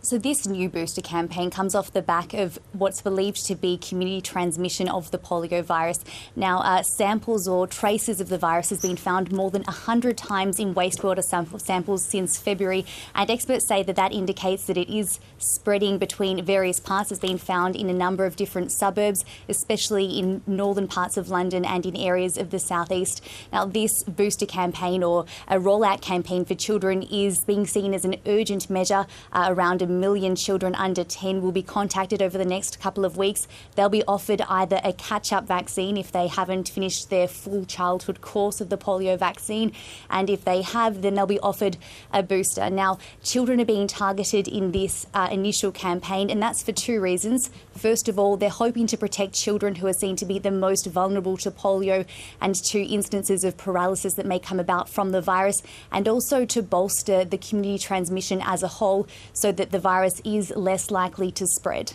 So this new booster campaign comes off the back of what's believed to be community transmission of the polio virus. Now, samples or traces of the virus has been found more than 100 times in wastewater samples since February, and experts say that that indicates that it is spreading between various parts. It's been found in a number of different suburbs, especially in northern parts of London and in areas of the southeast. Now, this booster campaign, or a rollout campaign for children, is being seen as an urgent measure. Around 1 million children under 10 will be contacted over the next couple of weeks. They'll be offered either a catch-up vaccine if they haven't finished their full childhood course of the polio vaccine, and if they have, then they'll be offered a booster. Now, children are being targeted in this initial campaign, and that's for two reasons. First of all, they're hoping to protect children who are seen to be the most vulnerable to polio and to instances of paralysis that may come about from the virus, and also to bolster the community transmission as a whole so that the virus is less likely to spread.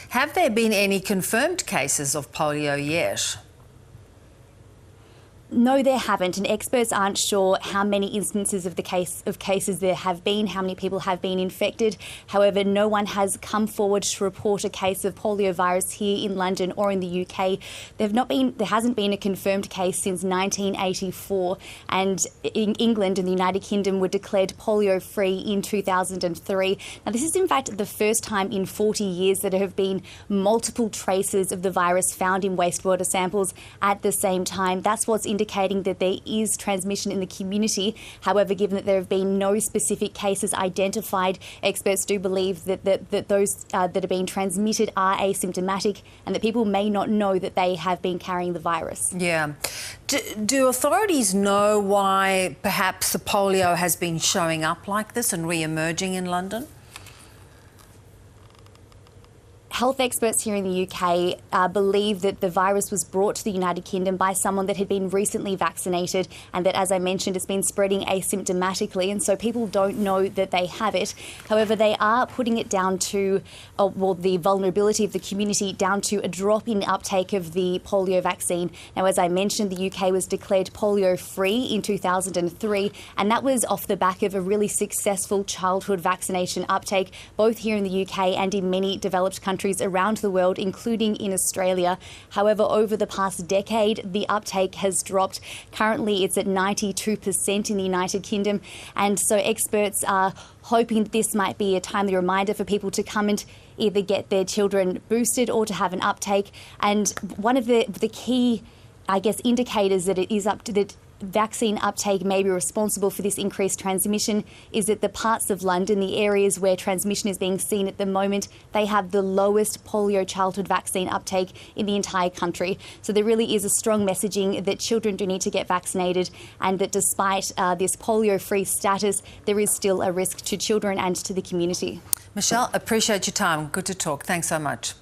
Have there been any confirmed cases of polio yet? No, there haven't, and experts aren't sure how many instances of cases there have been, how many people have been infected. However, no one has come forward to report a case of poliovirus here in London or in the UK. There hasn't been a confirmed case since 1984, and in England and the United Kingdom were declared polio-free in 2003. Now, this is in fact the first time in 40 years that there have been multiple traces of the virus found in wastewater samples at the same time. That's what's indicating that there is transmission in the community. However, given that there have been no specific cases identified, experts do believe that those that are being transmitted are asymptomatic and that people may not know that they have been carrying the virus. Yeah. Do authorities know why perhaps the polio has been showing up like this and re-emerging in London? Health experts here in the UK believe that the virus was brought to the United Kingdom by someone that had been recently vaccinated, and that, as I mentioned, it's been spreading asymptomatically, and so people don't know that they have it. However, they are putting it down to, the vulnerability of the community down to a drop in uptake of the polio vaccine. Now, as I mentioned, the UK was declared polio-free in 2003, and that was off the back of a really successful childhood vaccination uptake, both here in the UK and in many developed countries around the world, including in Australia. However, over the past decade, the uptake has dropped. Currently, it's at 92% in the United Kingdom. And so experts are hoping that this might be a timely reminder for people to come and either get their children boosted or to have an uptake. And one of the key, indicators that it is up to that vaccine uptake may be responsible for this increased transmission is that the parts of London, the areas where transmission is being seen at the moment, they have the lowest polio childhood vaccine uptake in the entire country. So there really is a strong messaging that children do need to get vaccinated, and that despite this polio-free status, there is still a risk to children and to the community. Michelle, appreciate your time. Good to talk. Thanks so much.